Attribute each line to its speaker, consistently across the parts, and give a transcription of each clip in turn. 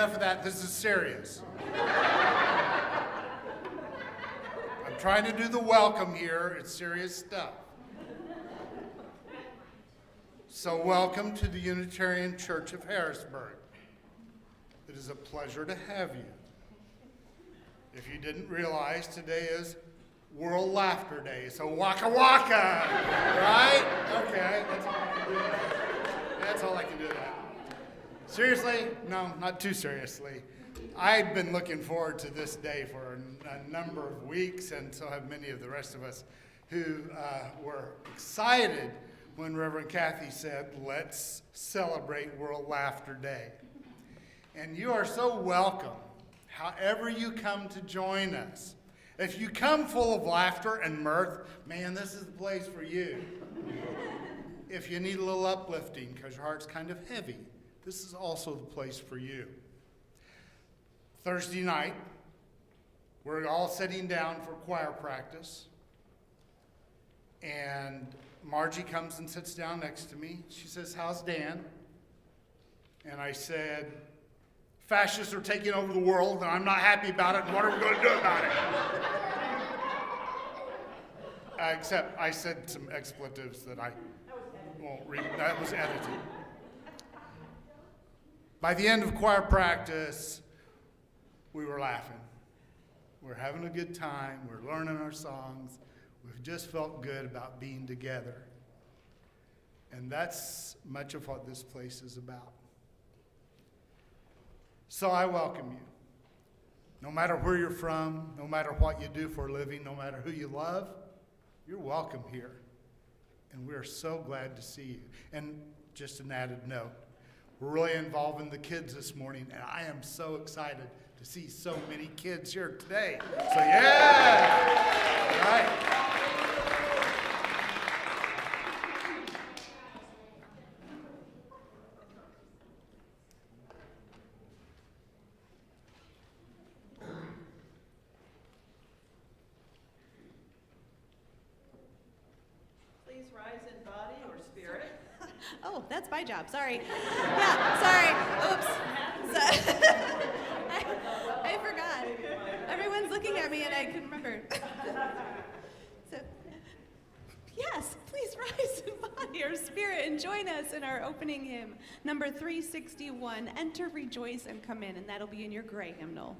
Speaker 1: enough of that. This is serious. I'm trying to do the welcome here. It's serious stuff. So welcome to the Unitarian Church of Harrisburg. It is a pleasure to have you. If you didn't realize, today is World Laughter Day, so waka waka, right? Okay, that's all I can do that. Seriously? No, not too seriously. I've been looking forward to this day for a number of weeks, and so have many of the rest of us who were excited when Reverend Kathy said, let's celebrate World Laughter Day. And you are so welcome, however you come to join us. If you come full of laughter and mirth, man, this is the place for you. If you need a little uplifting because your heart's kind of heavy, this is also the place for you. Thursday night, we're all sitting down for choir practice, and Margie comes and sits down next to me. She says, how's Dan? And I said, fascists are taking over the world, and I'm not happy about it, and what are we going to do about it? Except I said some expletives that I won't read. That was edited. By the end of choir practice, we were laughing. We're having a good time. We're learning our songs. We've just felt good about being together. And that's much of what this place is about. So I welcome you. No matter where you're from, no matter what you do for a living, no matter who you love, you're welcome here. And we're so glad to see you. And just an added note, we're really involving the kids this morning, and I am so excited to see so many kids here today. So yeah! All right.
Speaker 2: Oh, that's my job. Sorry. Yeah, sorry. Oops. I forgot. Everyone's looking at me and I couldn't remember. So, yes, please rise in body or spirit and join us in our opening hymn, number 361, Enter, Rejoice, and Come In, and that'll be in your gray hymnal.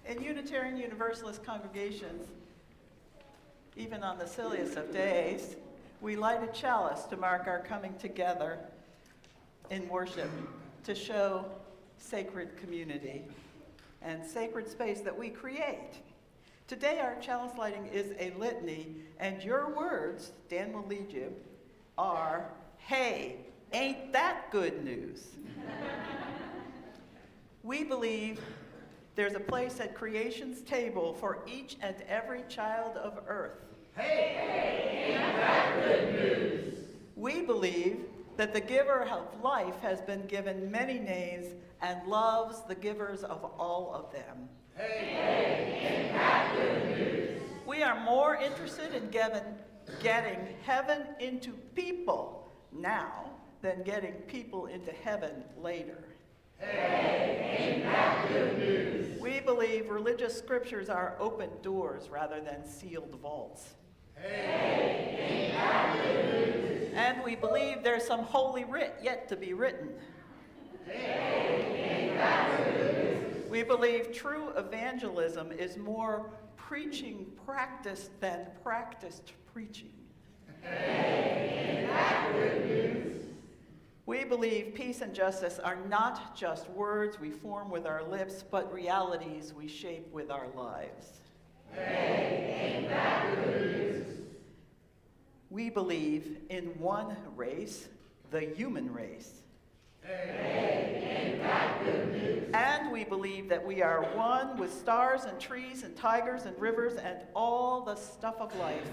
Speaker 3: In Unitarian Universalist congregations, even on the silliest of days, we light a chalice to mark our coming together in worship, to show sacred community and sacred space that we create. Today our chalice lighting is a litany, and your words, Dan will lead you, are, hey, ain't that good news? We believe there's a place at creation's table for each and every child of earth.
Speaker 4: Hey, ain't that good news?
Speaker 3: We believe that the giver of life has been given many names and loves the givers of all of them.
Speaker 4: Hey, ain't that good news?
Speaker 3: We are more interested in getting heaven into people now than getting people into heaven later.
Speaker 4: Hey, ain't that good news?
Speaker 3: We believe religious scriptures are open doors rather than sealed vaults.
Speaker 4: Hey, ain't that good news?
Speaker 3: And we believe there's some holy writ yet to be written. We believe true evangelism is more preaching practiced than practiced preaching. We believe peace and justice are not just words we form with our lips, but realities we shape with our lives. We believe in one race, the human race. And we believe that we are one with stars and trees and tigers and rivers and all the stuff of life.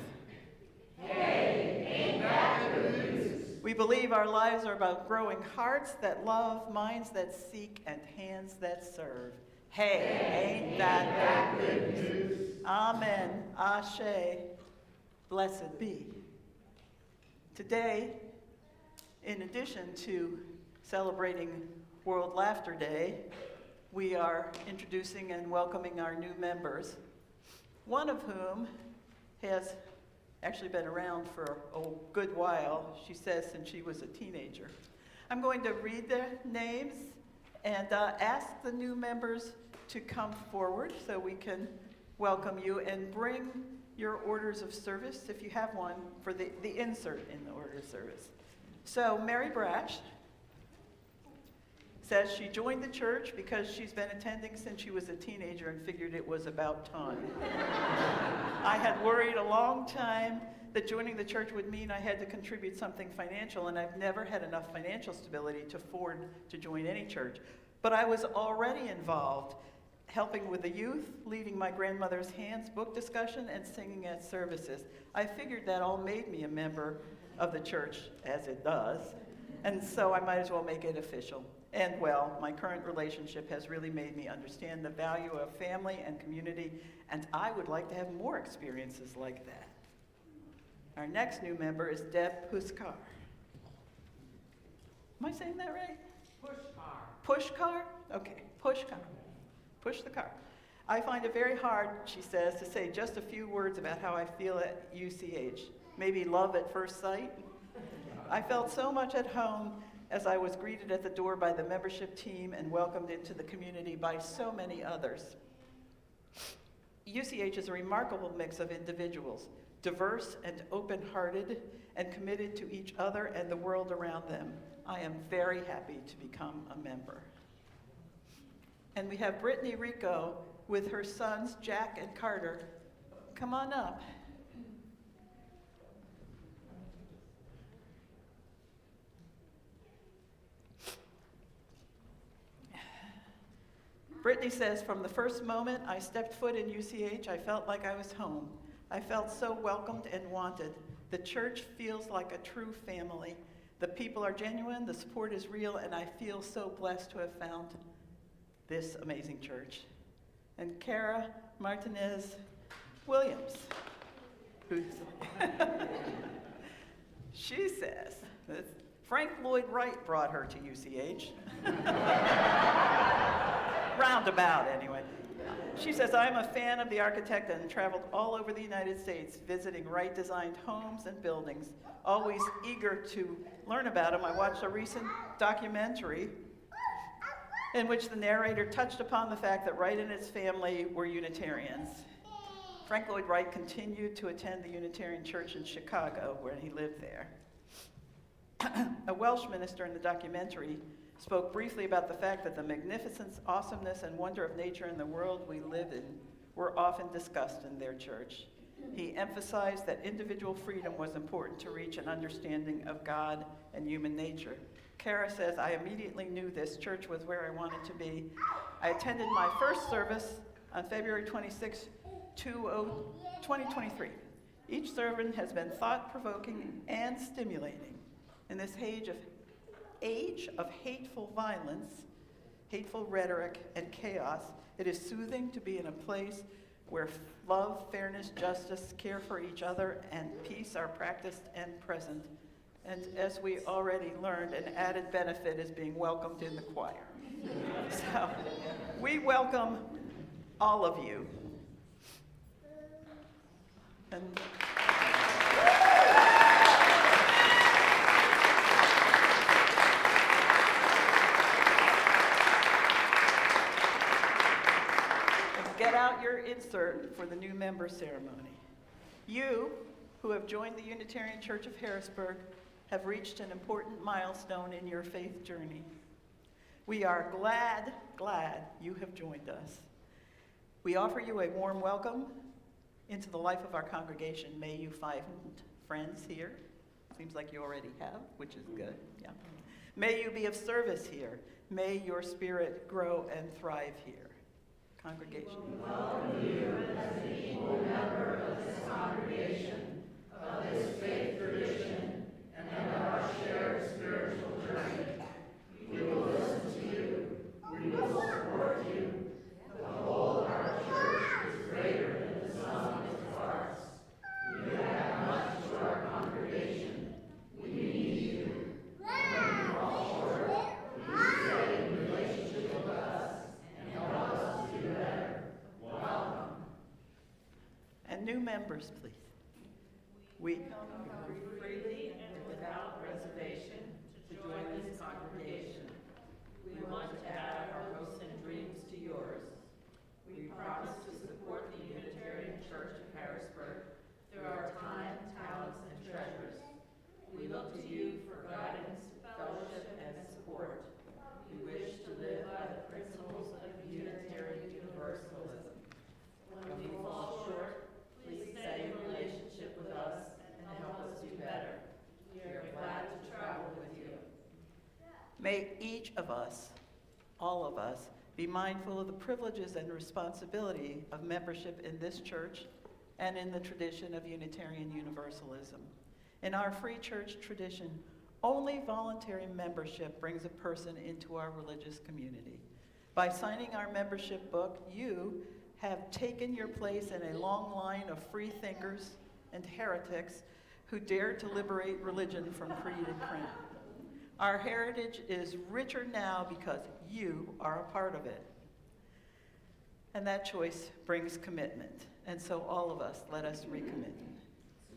Speaker 3: We believe our lives are about growing hearts that love, minds that seek, and hands that serve. Hey, ain't that good news? Amen. Ashe. Blessed be. Today, in addition to celebrating World Laughter Day, we are introducing and welcoming our new members, one of whom has actually been around for a good while, she says, since she was a teenager. I'm going to read their names and ask the new members to come forward so we can welcome you and bring your orders of service, if you have one, for the insert in the order of service. So Mary Brash says she joined the church because she's been attending since she was a teenager and figured it was about time. I had worried a long time that joining the church would mean I had to contribute something financial, and I've never had enough financial stability to afford to join any church. But I was already involved, helping with the youth, leading my grandmother's hands book discussion, and singing at services. I figured that all made me a member of the church, as it does, and so I might as well make it official. And well, my current relationship has really made me understand the value of family and community, and I would like to have more experiences like that. Our next new member is Deb Puskar. Am I saying that right? Pushkar? Okay, Pushkar. Push the car. I find it very hard, she says, to say just a few words about how I feel at UCH. Maybe love at first sight. I felt so much at home as I was greeted at the door by the membership team and welcomed into the community by so many others. UCH is a remarkable mix of individuals, diverse and open-hearted and committed to each other and the world around them. I am very happy to become a member. And we have Brittany Rico with her sons, Jack and Carter. Come on up. Brittany says, from the first moment I stepped foot in UCH, I felt like I was home. I felt so welcomed and wanted. The church feels like a true family. The people are genuine, the support is real, and I feel so blessed to have found this amazing church. And Cara Martinez Williams, she says that Frank Lloyd Wright brought her to UCH. Roundabout, anyway. She says, I'm a fan of the architect and traveled all over the United States, visiting Wright-designed homes and buildings, always eager to learn about him. I watched a recent documentary in which the narrator touched upon the fact that Wright and his family were Unitarians. Frank Lloyd Wright continued to attend the Unitarian Church in Chicago, where he lived there. A Welsh minister in the documentary spoke briefly about the fact that the magnificence, awesomeness, and wonder of nature in the world we live in were often discussed in their church. He emphasized that individual freedom was important to reach an understanding of God and human nature. Cara says, I immediately knew this church was where I wanted to be. I attended my first service on February 26, 2023. Each sermon has been thought-provoking and stimulating. In this age of hateful violence, hateful rhetoric, and chaos, it is soothing to be in a place where love, fairness, justice, care for each other, and peace are practiced and present. And as we already learned, an added benefit is being welcomed in the choir. So we welcome all of you. get out your insert for the new member ceremony. You, who have joined the Unitarian Church of Harrisburg, have reached an important milestone in your faith journey. We are glad you have joined us. We offer you a warm welcome into the life of our congregation. May you find friends here. Seems like you already have, which is good. Yeah. May you be of service here. May your spirit grow and thrive here. Congregation.
Speaker 4: We welcome you as an equal member of this congregation, of this faith tradition, and of our shared spiritual journey. We will listen to you. We will support you. The whole of our church is greater than the sum of its parts. You add much to our congregation. We need you. When we fall short, please stay in relationship with us and help us to do better. Welcome.
Speaker 3: And new members, please. We
Speaker 5: Welcome you freely and without reservation to join this congregation. We want to add our hopes and dreams to yours. We promise to support the Unitarian Church of Harrisburg through our time, talents, and treasures. We look to you for guidance, fellowship, and support. We wish to live by the principles of Unitarian Universalism. When we fall short, please stay in relationship with us and help us do better. We are glad to travel with you.
Speaker 3: May each of us, all of us, be mindful of the privileges and responsibility of membership in this church and in the tradition of Unitarian Universalism. In our free church tradition, only voluntary membership brings a person into our religious community. By signing our membership book, you have taken your place in a long line of free thinkers and heretics who dared to liberate religion from creed and print. Our heritage is richer now because you are a part of it. And that choice brings commitment. And so all of us, let us recommit.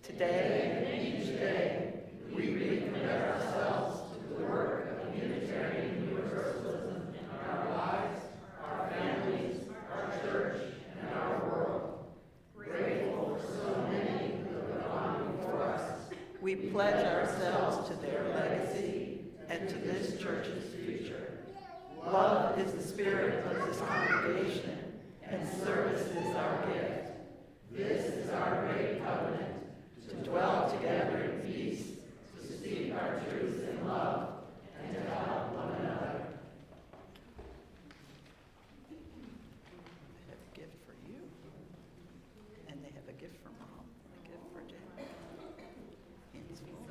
Speaker 3: Today and each day, we recommit ourselves to the work of Unitarian Universalism in our lives, our families, our church, and our world. Grateful for so many who have gone before us, we pledge ourselves to their legacy and to this church's future. Love is the spirit of this congregation, and service is our gift. This is our great covenant, to dwell together in peace, to speak our truths in love, and to help one another. I have a gift for you, and they have a gift for Mom, a gift for Dad. Hands full.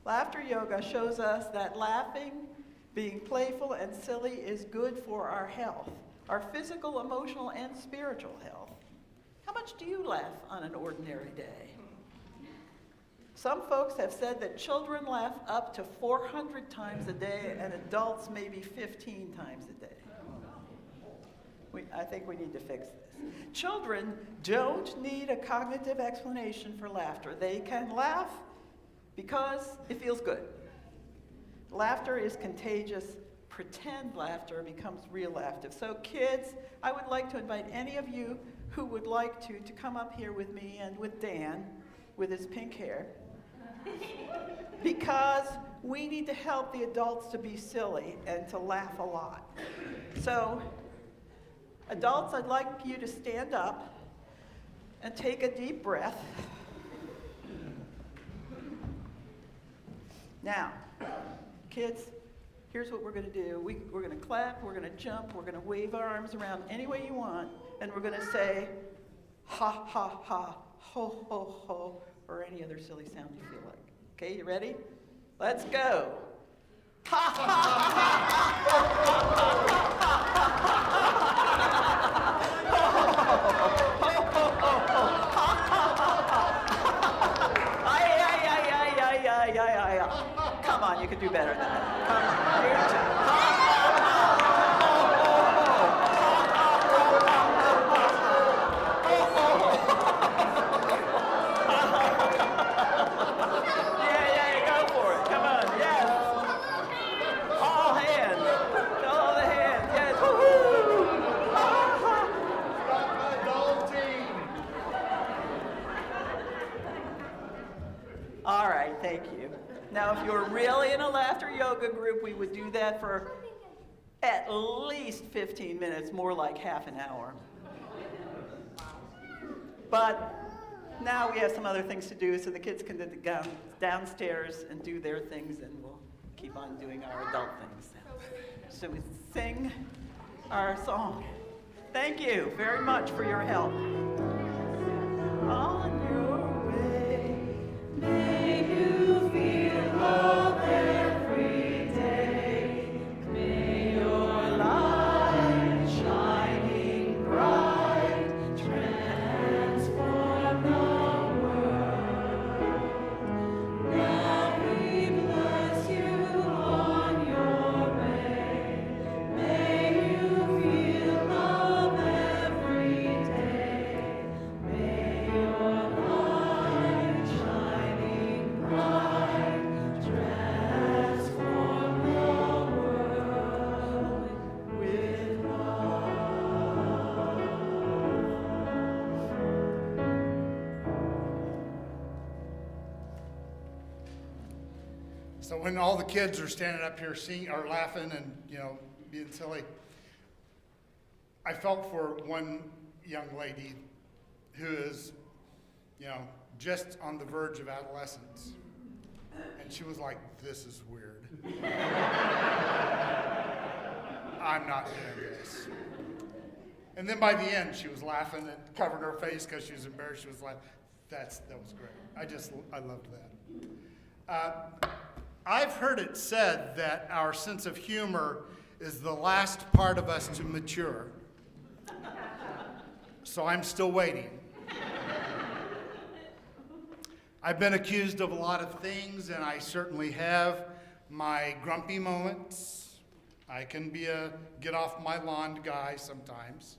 Speaker 3: Laughter yoga shows us that laughing, being playful and silly is good for our health, our physical, emotional, and spiritual health. How much do you laugh on an ordinary day? Some folks have said that children laugh up to 400 times a day and adults maybe 15 times a day. I think we need to fix this. Children don't need a cognitive explanation for laughter. They can laugh because it feels good. Laughter is contagious. Pretend laughter becomes real laughter. So kids, I would like to invite any of you who would like to come up here with me and with Dan with his pink hair because we need to help the adults to be silly and to laugh a lot. So, adults, I'd like you to stand up and take a deep breath. Now, kids, here's what we're going to do. We're going to clap, we're going to jump, we're going to wave our arms around any way you want, and we're going to say, ha, ha, ha, ho, ho, ho, or any other silly sound you feel like. Okay, you ready? Let's go. Ha, ha, Come on, you can do better than that. Come on, here yeah, go for it. Come on, yes. All hands. All the hands, yes. Woo-hoo. All right, thank you. Now, if you're really in a laughter yoga group, we would do that for at least 15 minutes, more like half an hour. But now we have some other things to do, so the kids can go downstairs and do their things, and we'll keep on doing our adult things. So we sing our song. Thank you very much for your help. On your way, may you feel love every day. May your light shining bright transform the world. Now we bless you on your way. May you feel love every day. May your light shining bright transform the world with love.
Speaker 1: So when all the kids are standing up here singing or laughing and, being silly, I felt for one young lady who is, just on the verge of adolescence. And she was like, this is weird. I'm not doing this. And then by the end, she was laughing and covered her face because she was embarrassed. She was like, that was great. I loved that. I've heard it said that our sense of humor is the last part of us to mature. So I'm still waiting. I've been accused of a lot of things, and I certainly have my grumpy moments. I can be a get off my lawn guy sometimes.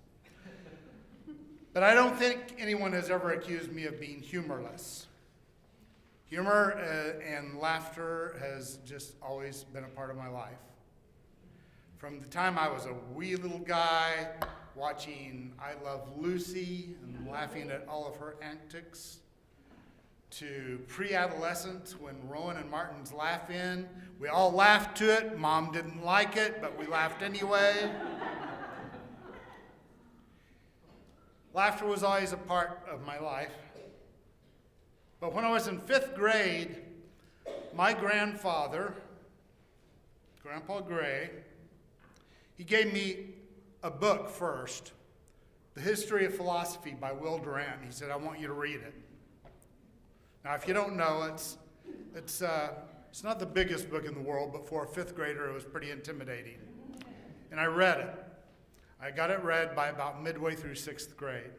Speaker 1: But I don't think anyone has ever accused me of being humorless. Humor and laughter has just always been a part of my life. From the time I was a wee little guy, watching I Love Lucy and laughing at all of her antics, to pre-adolescence when Rowan and Martin's laugh in. We all laughed to it. Mom didn't like it, but we laughed anyway. Laughter was always a part of my life. But when I was in 5th grade, my grandfather, Grandpa Gray, he gave me a book first, The History of Philosophy by Will Durant. He said, I want you to read it. Now, if you don't know, it's not the biggest book in the world, but for a 5th grader, it was pretty intimidating. And I read it. I got it read by about midway through 6th grade.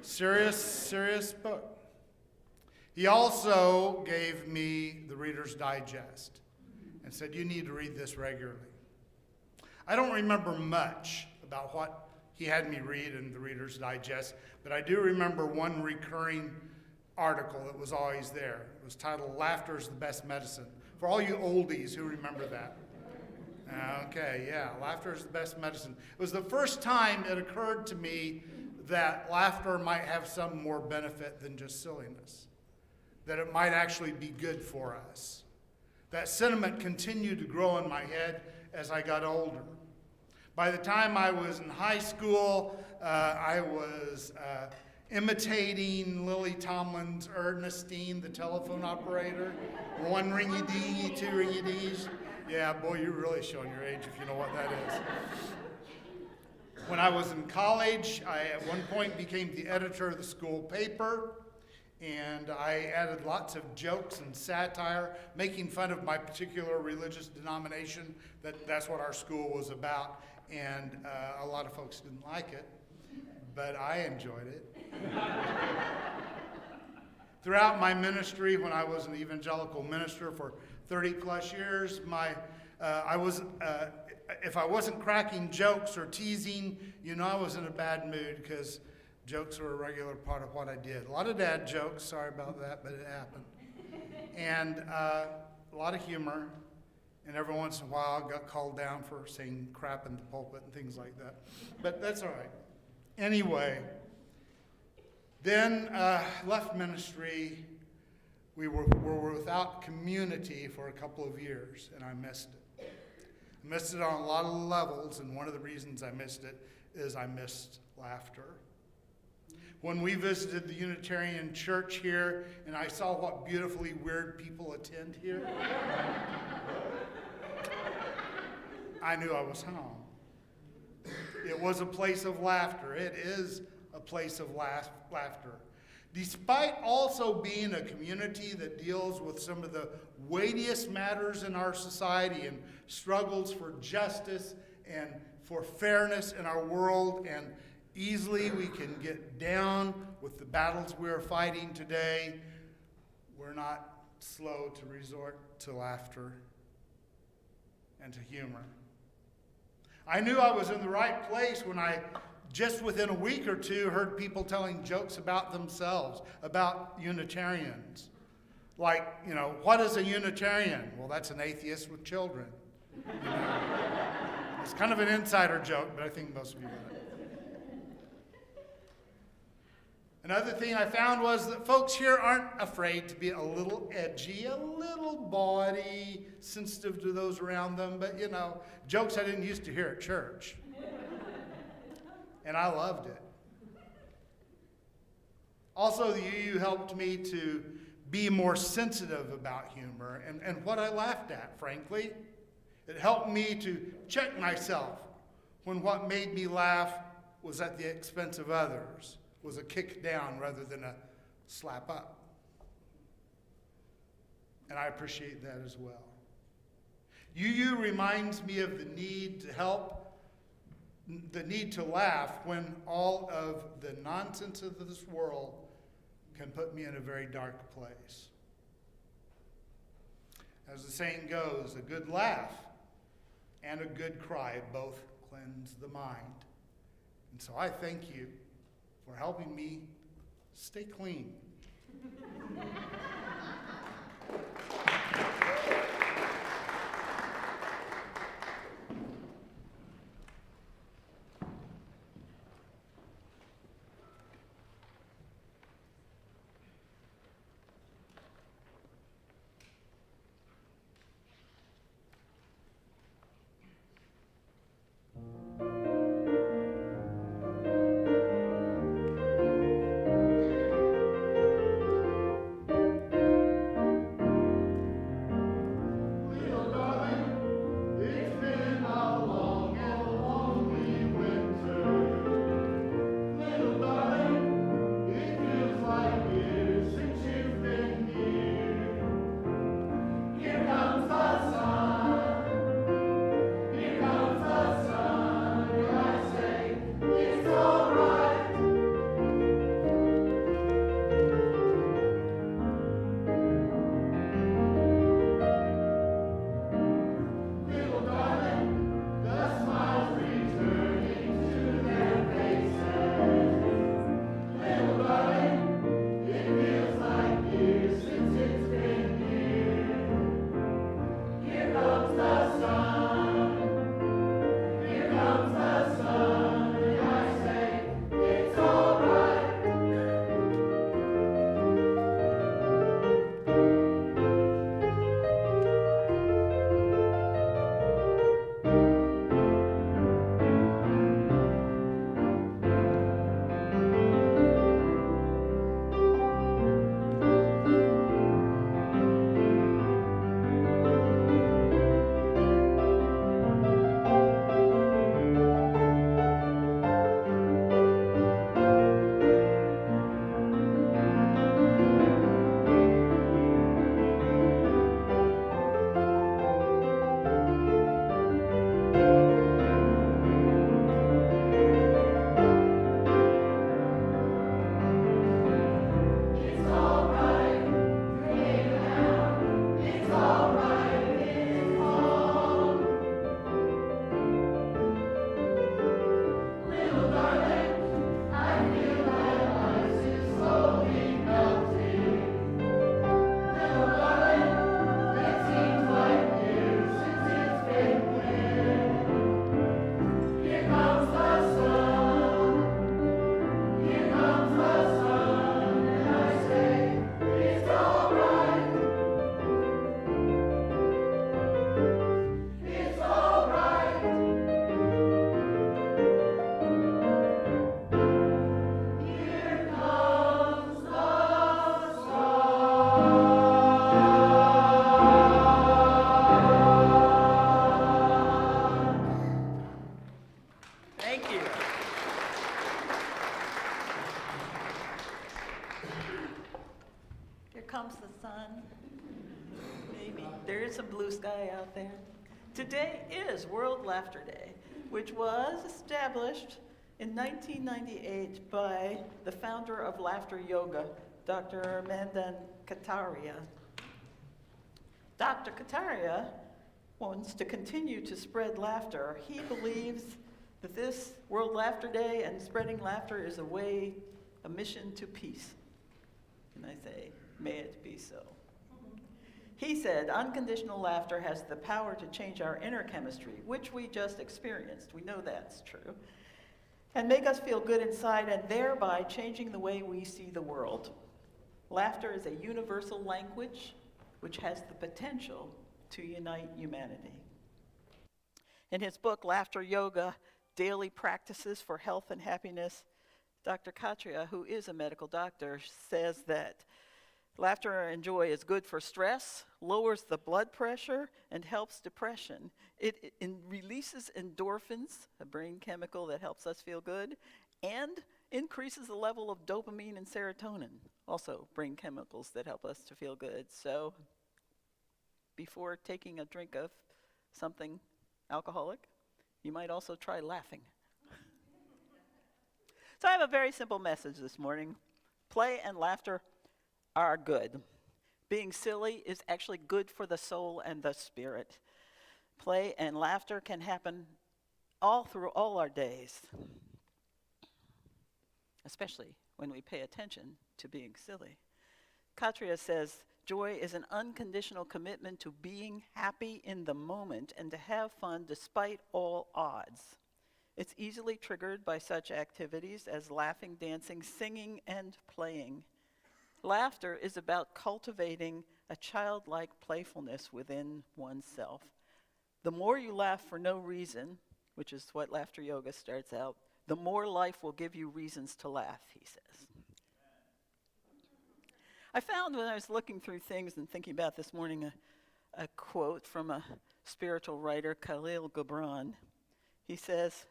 Speaker 1: Serious book. He also gave me the Reader's Digest and said, you need to read this regularly. I don't remember much about what he had me read in the Reader's Digest, but I do remember one recurring article that was always there. It was titled, Laughter is the Best Medicine. For all you oldies who remember that. Okay, yeah, laughter is the best medicine. It was the first time it occurred to me that laughter might have some more benefit than just silliness, that it might actually be good for us. That sentiment continued to grow in my head as I got older. By the time I was in high school, I was imitating Lily Tomlin's Ernestine, the telephone operator. One ringy-dee, two ringy-dees. Yeah, boy, you're really showing your age if you know what that is. When I was in college, I at one point became the editor of the school paper, and I added lots of jokes and satire, making fun of my particular religious denomination. That's what our school was about, and a lot of folks didn't like it, but I enjoyed it. Throughout my ministry, when I was an evangelical minister for 30 plus years, if I wasn't cracking jokes or teasing, I was in a bad mood because jokes were a regular part of what I did. A lot of dad jokes, sorry about that, but it happened. And a lot of humor, and every once in a while I got called down for saying crap in the pulpit and things like that. But that's all right. Anyway, then left ministry. We were without community for a couple of years, and I missed it. I missed it on a lot of levels, and one of the reasons I missed it is I missed laughter. When we visited the Unitarian Church here, and I saw what beautifully weird people attend here, I knew I was home. It was a place of laughter. It is a place of laughter. Despite also being a community that deals with some of the weightiest matters in our society and struggles for justice and for fairness in our world, and easily we can get down with the battles we are fighting today, we're not slow to resort to laughter and to humor. I knew I was in the right place when I, just within a week or two, heard people telling jokes about themselves, about Unitarians. Like, what is a Unitarian? Well, that's an atheist with children. It's kind of an insider joke, but I think most of you get it. Another thing I found was that folks here aren't afraid to be a little edgy, a little bawdy, sensitive to those around them, but jokes I didn't used to hear at church. And I loved it. Also, the UU helped me to be more sensitive about humor and what I laughed at, frankly. It helped me to check myself when what made me laugh was at the expense of others, was a kick down rather than a slap up. And I appreciate that as well. UU reminds me of the need to help, the need to laugh when all of the nonsense of this world can put me in a very dark place. As the saying goes, a good laugh and a good cry both cleanse the mind. And so I thank you for helping me stay clean.
Speaker 3: comes the sun. Maybe. There is some blue sky out there. Today is World Laughter Day, which was established in 1998 by the founder of Laughter Yoga, Dr. Mandan Kataria. Dr. Kataria wants to continue to spread laughter. He believes that this World Laughter Day and spreading laughter is a mission to peace. And I say, may it be so. He said, unconditional laughter has the power to change our inner chemistry, which we just experienced. We know that's true. And make us feel good inside, and thereby changing the way we see the world. Laughter is a universal language which has the potential to unite humanity. In his book, Laughter Yoga, Daily Practices for Health and Happiness, Dr. Katria, who is a medical doctor, says that laughter and joy is good for stress, lowers the blood pressure, and helps depression. It releases endorphins, a brain chemical that helps us feel good, and increases the level of dopamine and serotonin, also brain chemicals that help us to feel good. So before taking a drink of something alcoholic, you might also try laughing. So I have a very simple message this morning. Play and laughter are good. Being silly is actually good for the soul and the spirit. Play and laughter can happen all through all our days, especially when we pay attention to being silly. Katria says, joy is an unconditional commitment to being happy in the moment and to have fun despite all odds. It's easily triggered by such activities as laughing, dancing, singing, and playing. Laughter is about cultivating a childlike playfulness within oneself. The more you laugh for no reason, which is what laughter yoga starts out, the more life will give you reasons to laugh, he says. I found when I was looking through things and thinking about this morning a quote from a spiritual writer, Khalil Gibran. He says,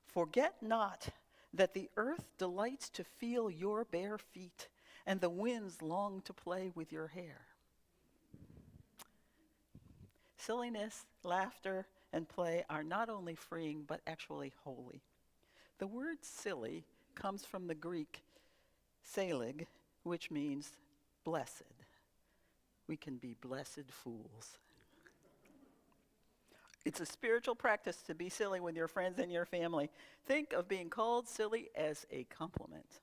Speaker 3: "Forget not that the earth delights to feel your bare feet, and the winds long to play with your hair." Silliness, laughter, and play are not only freeing, but actually holy. The word silly comes from the Greek selig, which means blessed. We can be blessed fools. It's a spiritual practice to be silly with your friends and your family. Think of being called silly as a compliment.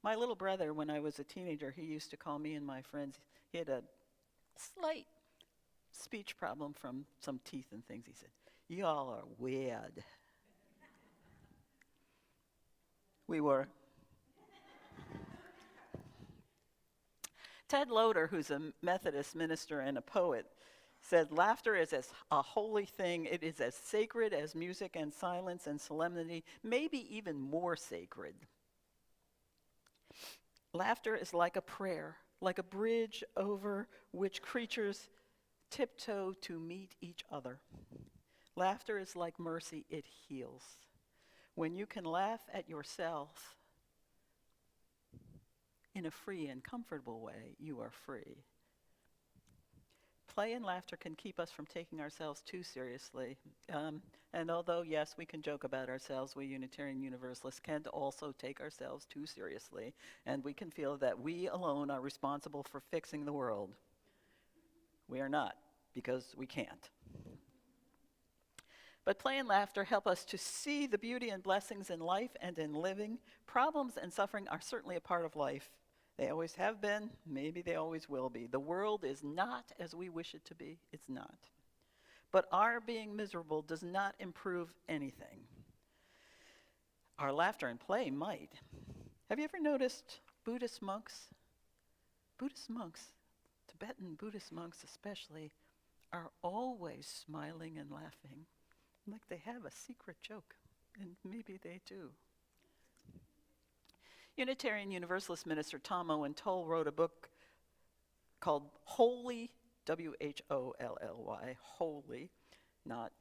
Speaker 3: My little brother, when I was a teenager, he used to call me and my friends, he had a slight speech problem from some teeth and things. He said, "Y'all are weird." We were. Ted Loder, who's a Methodist minister and a poet, said, laughter is as a holy thing. It is as sacred as music and silence and solemnity, maybe even more sacred. Laughter is like a prayer, like a bridge over which creatures tiptoe to meet each other. Laughter is like mercy, it heals. When you can laugh at yourself in a free and comfortable way, you are free. Play and laughter can keep us from taking ourselves too seriously. And although, yes, we can joke about ourselves, we Unitarian Universalists can also take ourselves too seriously, and we can feel that we alone are responsible for fixing the world. We are not, because we can't. But play and laughter help us to see the beauty and blessings in life and in living. Problems and suffering are certainly a part of life. They always have been, maybe they always will be. The world is not as we wish it to be. It's not. But our being miserable does not improve anything. Our laughter and play might. Have you ever noticed Buddhist monks? Buddhist monks, Tibetan Buddhist monks especially, are always smiling and laughing, like they have a secret joke, and maybe they do. Unitarian Universalist minister Tom Owen Toll wrote a book called Holy, W-H-O-L-L-Y, Holy, not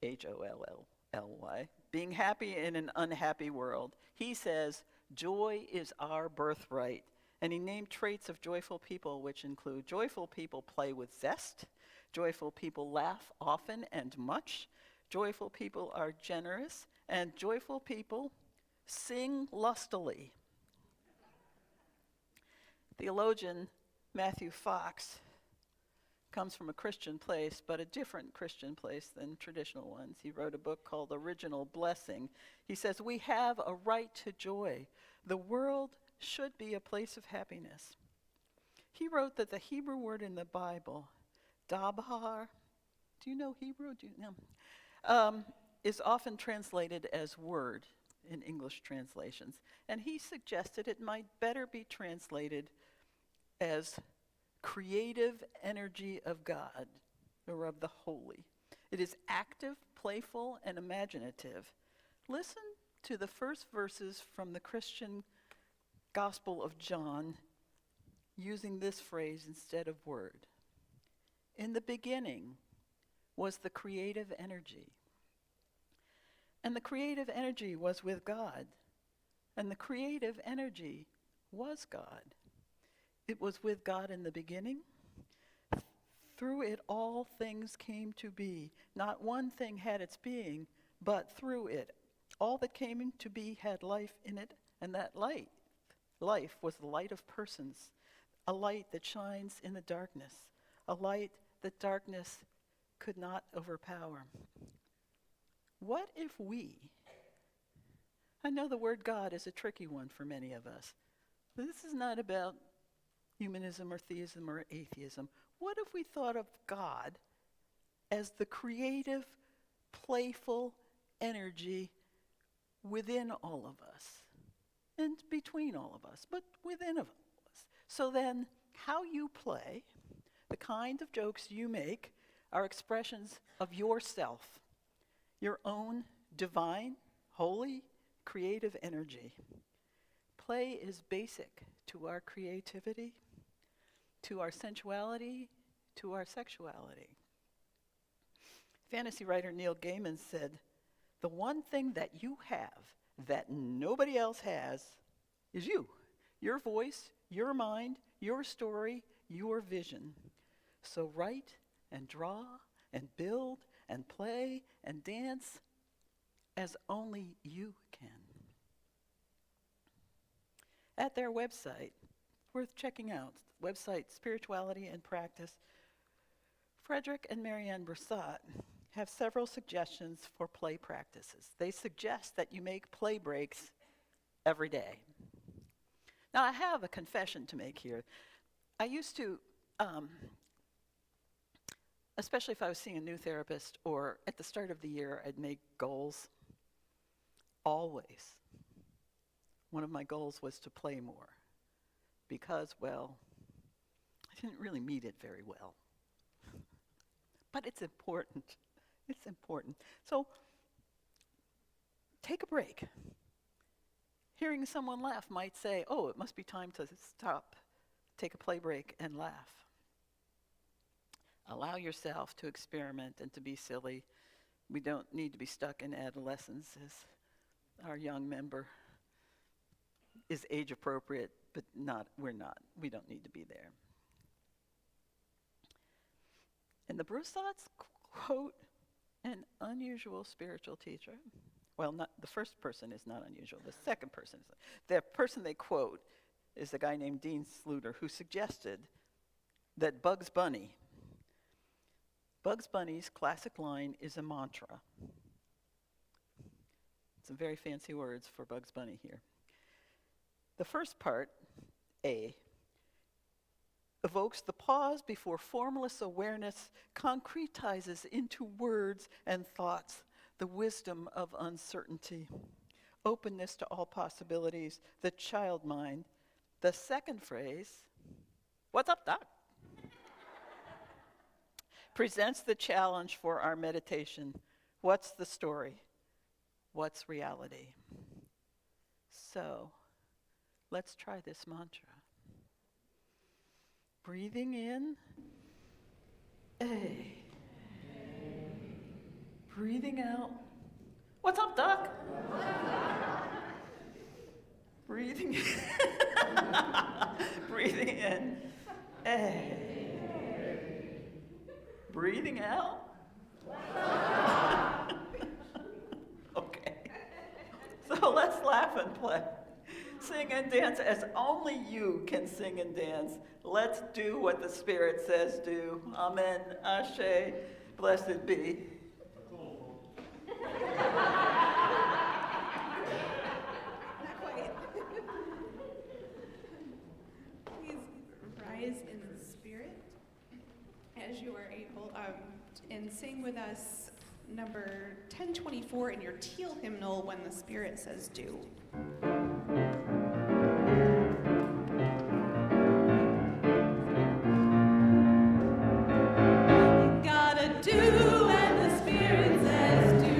Speaker 3: H-O-L-L-Y, Being Happy in an Unhappy World. He says, joy is our birthright, And he named traits of joyful people, which include joyful people play with zest, joyful people laugh often and much, joyful people are generous, and joyful people sing lustily. Theologian Matthew Fox comes from a Christian place, but a different Christian place than traditional ones. He wrote a book called Original Blessing. He says, we have a right to joy. The world should be a place of happiness. He wrote that the Hebrew word in the Bible, dabar, do you know Hebrew? Do you know? Is often translated as word in English translations. And he suggested it might better be translated as creative energy of God, or of the holy. It is active, playful, and imaginative. Listen to the first verses from the Christian Gospel of John using this phrase instead of word. In the beginning was the creative energy. And the creative energy was with God. And the creative energy was God. It was with God in the beginning. Through it all things came to be. Not one thing had its being, but through it all that came into be had life in it, and that life was the light of persons, a light that shines in the darkness, a light that darkness could not overpower. What if I know the word God is a tricky one for many of us. This is not about humanism or theism or atheism. What if we thought of God as the creative, playful energy within all of us, and between all of us, but within of us? So then, how you play, the kind of jokes you make, are expressions of yourself, your own divine, holy, creative energy. Play is basic to our creativity, to our sensuality, to our sexuality. Fantasy writer Neil Gaiman said, the one thing that you have that nobody else has is you. Your voice, your mind, your story, your vision. So write and draw and build and play and dance as only you can. At their website, worth checking out, website Spirituality and Practice, Frederick and Marianne Broussard have several suggestions for play practices. They suggest that you make play breaks every day. Now, I have a confession to make here. I used to, especially if I was seeing a new therapist or at the start of the year, I'd make goals. Always. One of my goals was to play more because, well, I didn't really meet it very well. But it's important. It's important. So take a break. Hearing someone laugh might say, oh, it must be time to stop, take a play break, and laugh. Allow yourself to experiment and to be silly. We don't need to be stuck in adolescence, as our young member is age appropriate, but we're not. We don't need to be there. And the Broussads quote an unusual spiritual teacher. Well, not the first person is not unusual. The second person is. The person they quote is a guy named Dean Sluter, who suggested that Bugs Bunny's classic line is a mantra. Some very fancy words for Bugs Bunny here. The first part, A, evokes the pause before formless awareness concretizes into words and thoughts the wisdom of uncertainty, openness to all possibilities, the child mind. The second phrase, what's up, Doc? Presents the challenge for our meditation. What's the story? What's reality? So, let's try this mantra. Breathing in, A. Breathing out, what's up, Doc? Breathing Breathing in. A. Breathing out. Okay. So let's laugh and play. Sing and dance as only you can sing and dance. Let's do what the Spirit says do. Amen. Ashe. Blessed be.
Speaker 2: Not quite. Please rise in the Spirit as you are able, and sing with us number 1024 in your teal hymnal, When the Spirit Says Do. Gotta do when the Spirit says do.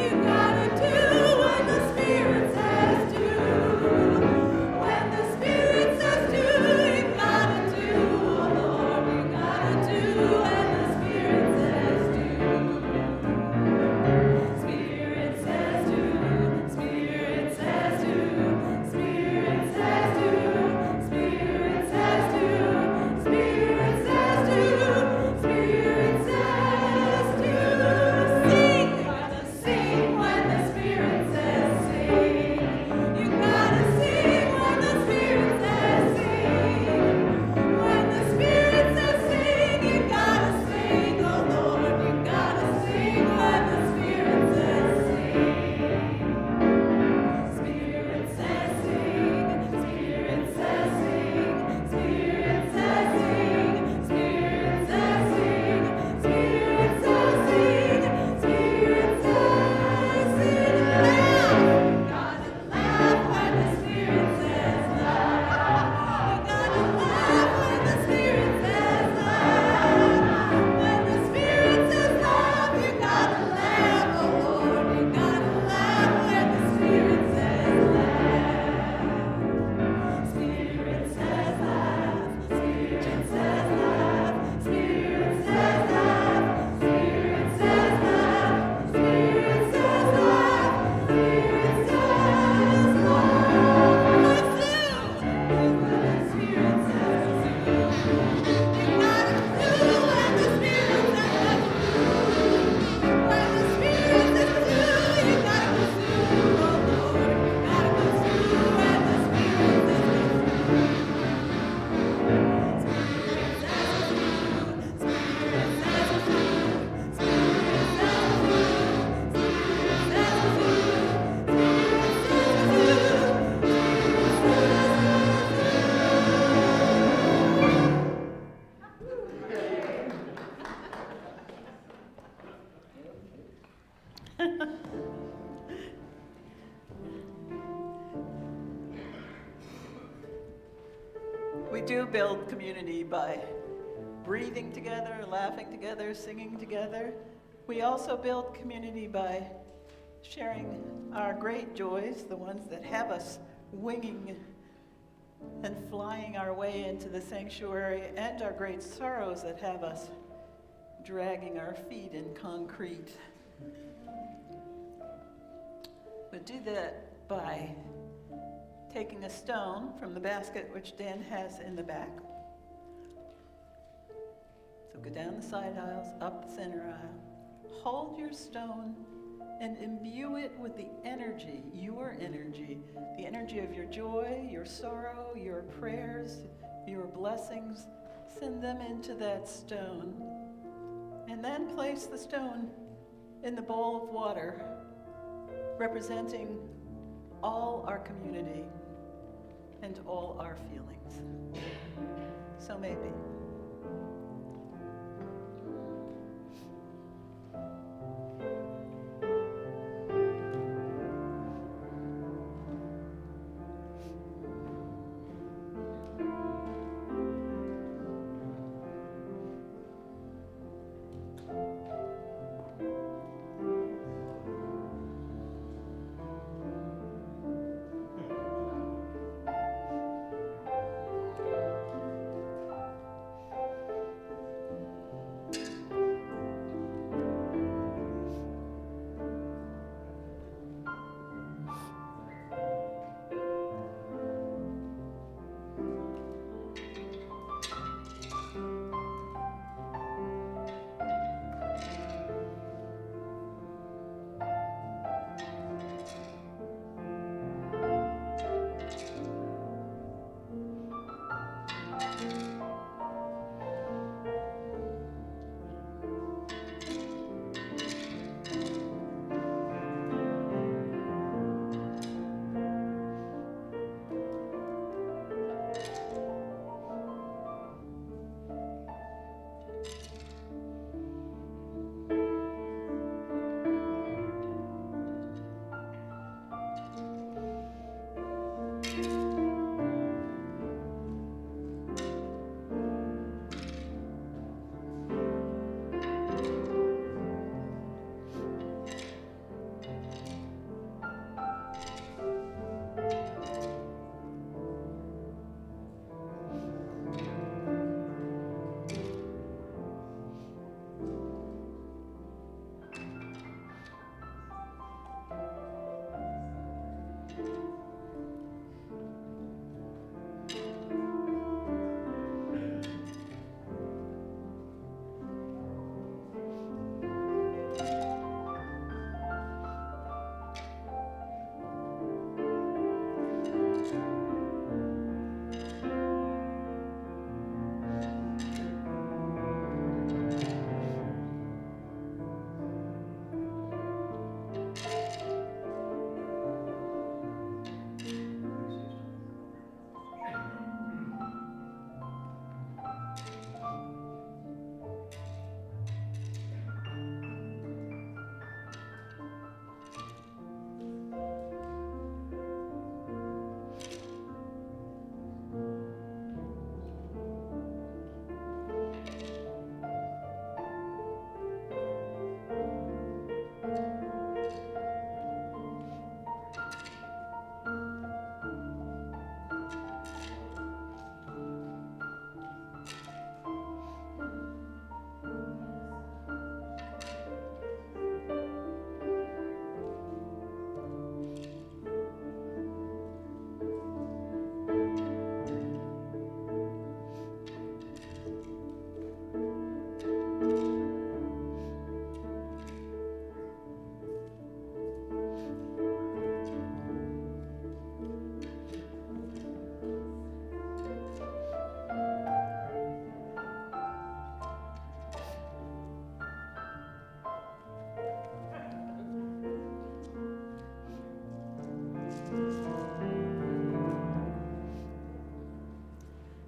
Speaker 2: You gotta do when the Spirit says do. When the Spirit says do, you gotta do, oh Lord, you gotta do when the Spirit says do. Spirit says do, Spirit says do, Spirit says do, Spirit says do, Spirit says do, Spirit says do. Sing, you gotta sing when the Spirit says sing. You gotta sing when the Spirit says sing. When the Spirit says sing, you gotta sing, oh Lord, you gotta sing when the Spirit says sing. Spirit says sing, Spirit says sing, Spirit says sing, Spirit says sing, Spirit says sing, Spirit says sing. Laugh, gotta laugh when the Spirit says laugh. You gotta laugh when the Spirit says laugh. When the Spirit says laugh, you gotta laugh, oh Lord, you gotta laugh when the Spirit says laugh. Spirit says laugh, Spirit says laugh, Spirit says laugh, Spirit says laugh, Spirit says laugh, Spirit says laugh. Let's do when the Spirit says do. You gotta do when the Spirit says do. When the Spirit says do, you gotta pursue, oh Lord, you gotta pursue when the Spirit says do.
Speaker 3: We do build community by breathing together, laughing together, singing together. We also build community by sharing our great joys, the ones that have us winging and flying our way into the sanctuary, and our great sorrows that have us dragging our feet in concrete. We do that by taking a stone from the basket which Dan has in the back. So go down the side aisles, up the center aisle. Hold your stone and imbue it with the energy, your energy, the energy of your joy, your sorrow, your prayers, your blessings. Send them into that stone. And then place the stone in the bowl of water, representing all our community and all our feelings. So may it be.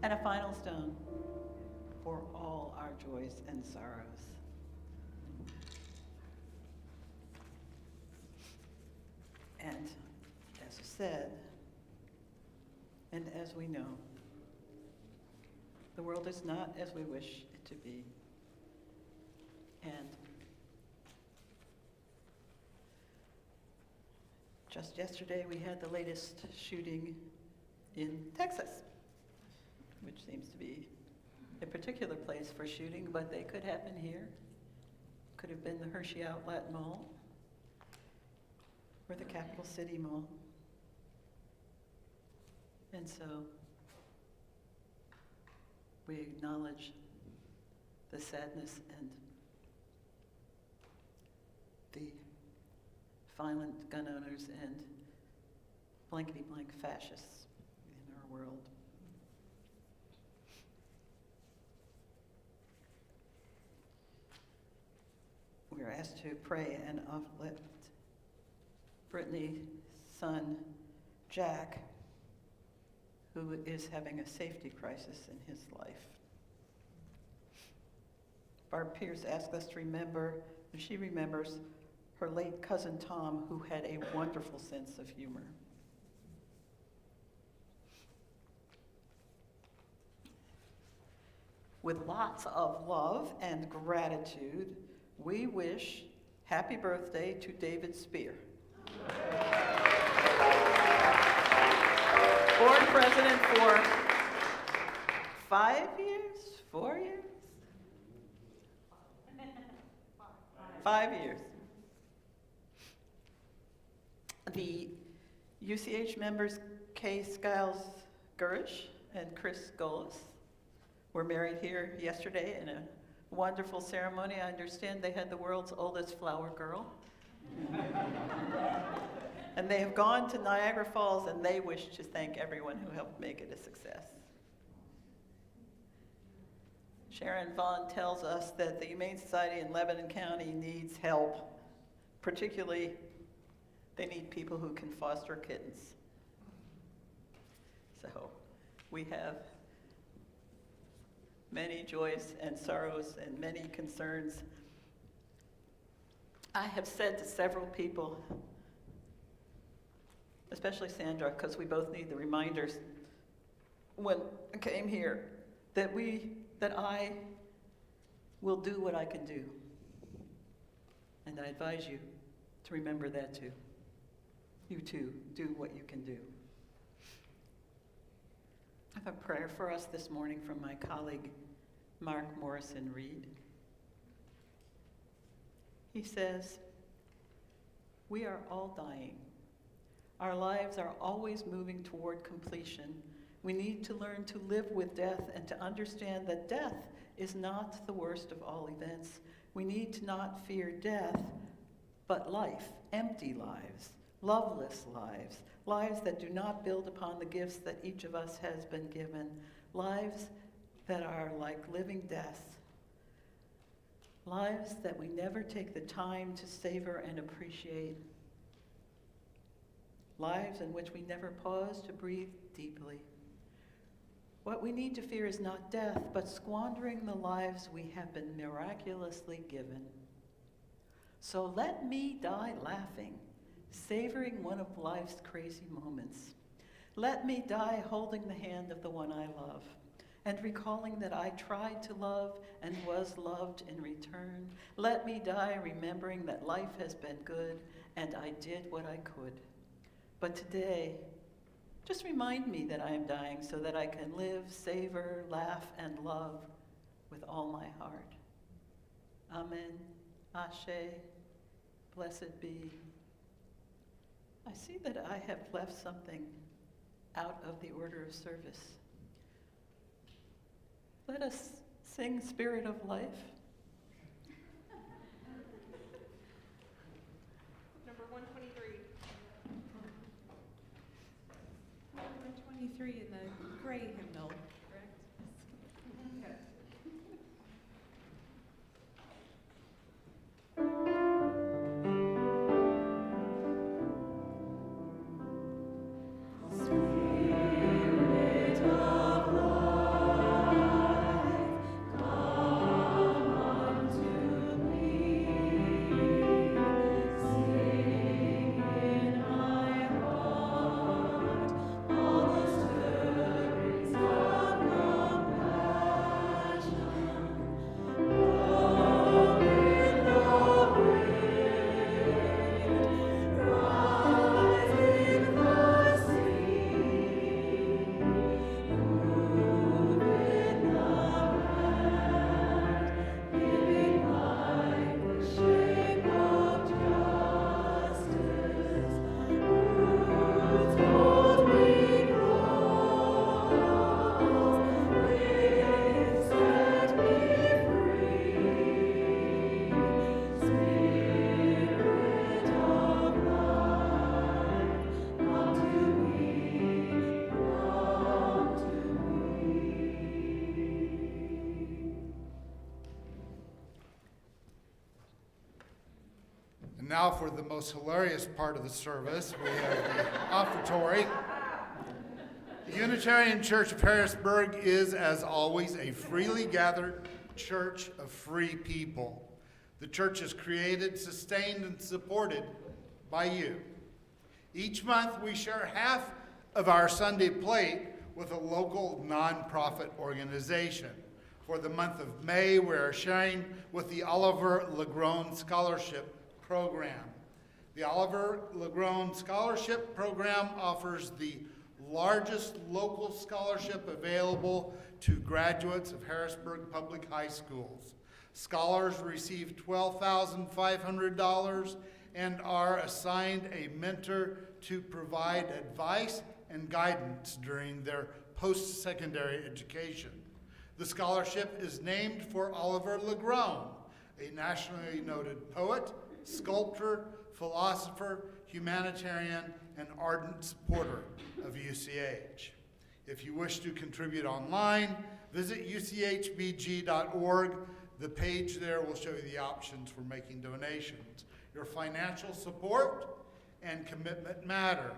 Speaker 3: and a final stone for all our joys and sorrows. And as said, and as we know, the world is not as we wish it to be. And just yesterday, we had the latest shooting in Texas, which seems to be a particular place for shooting, but they could happen here. Could have been the Hershey Outlet Mall or the Capital City Mall. And so we acknowledge the sadness and the violent gun owners and blankety-blank fascists in our world. We are asked to pray and uplift Brittany's son, Jack, who is having a safety crisis in his life. Barb Pierce asked us to remember, and she remembers her late cousin Tom, who had a wonderful sense of humor. With lots of love and gratitude, we wish happy birthday to David Spear. Board president for 5 years, 4 years? 5 years. The UCH members Kay Skiles Gurish and Chris Golis were married here yesterday in a wonderful ceremony. I understand they had the world's oldest flower girl. And they have gone to Niagara Falls, and they wish to thank everyone who helped make it a success. Sharon Vaughn tells us that the Humane Society in Lebanon County needs help. Particularly, they need people who can foster kittens. So we have many joys and sorrows and many concerns. I have said to several people, especially Sandra, because we both need the reminders, when I came here, that I will do what I can do. And I advise you to remember that too. You too, do what you can do. I have a prayer for us this morning from my colleague, Mark Morrison Reed. He says, "We are all dying. Our lives are always moving toward completion. We need to learn to live with death and to understand that death is not the worst of all events. We need to not fear death, but life, empty lives, loveless lives, lives that do not build upon the gifts that each of us has been given, lives that are like living deaths, lives that we never take the time to savor and appreciate, lives in which we never pause to breathe deeply. What we need to fear is not death, but squandering the lives we have been miraculously given. So let me die laughing, savoring one of life's crazy moments. Let me die holding the hand of the one I love, and recalling that I tried to love and was loved in return. Let me die remembering that life has been good and I did what I could. But today, just remind me that I am dying so that I can live, savor, laugh, and love with all my heart. Amen. Ashe. Blessed be. I see that I have left something out of the order of service. Let us sing Spirit of Life.
Speaker 2: Number 123. 123 in the gray hymnal, correct? Okay.
Speaker 4: Spirit of life.
Speaker 1: Now for the most hilarious part of the service, we have the Offertory. The Unitarian Church of Harrisburg is, as always, a freely gathered church of free people. The church is created, sustained, and supported by you. Each month, we share half of our Sunday plate with a local nonprofit organization. For the month of May, we are sharing with the Oliver Legrone Scholarship Program. The Oliver Legrone Scholarship Program offers the largest local scholarship available to graduates of Harrisburg Public High Schools. Scholars receive $12,500 and are assigned a mentor to provide advice and guidance during their post-secondary education. The scholarship is named for Oliver Legrone, a nationally noted poet, sculptor, philosopher, humanitarian, and ardent supporter of UCH. If you wish to contribute online, visit uchbg.org. The page there will show you the options for making donations. Your financial support and commitment matter.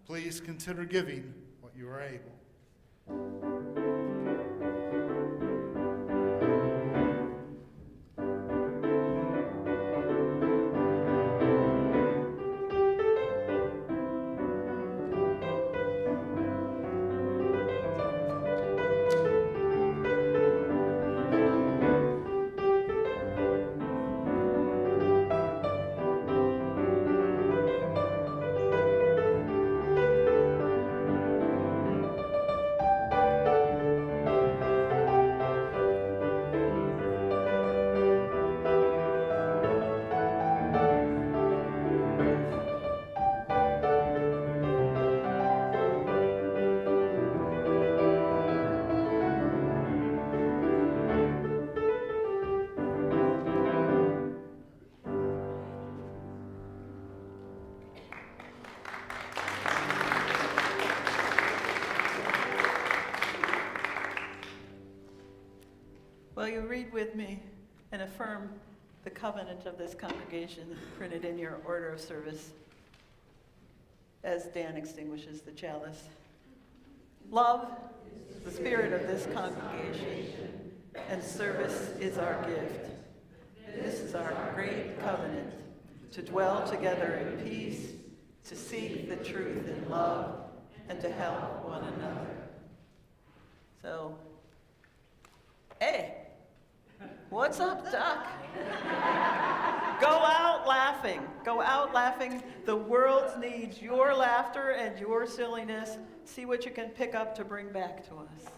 Speaker 1: Please consider giving what you are able.
Speaker 3: Will you read with me and affirm the covenant of this congregation printed in your order of service as Dan extinguishes the chalice? Love is the spirit of this congregation, and service is our gift. This is our great covenant, to dwell together in peace, to seek the truth in love, and to help one another. So, hey, what's up, Duck? Go out laughing. Go out laughing. The world needs your laughter and your silliness. See what you can pick up to bring back to us.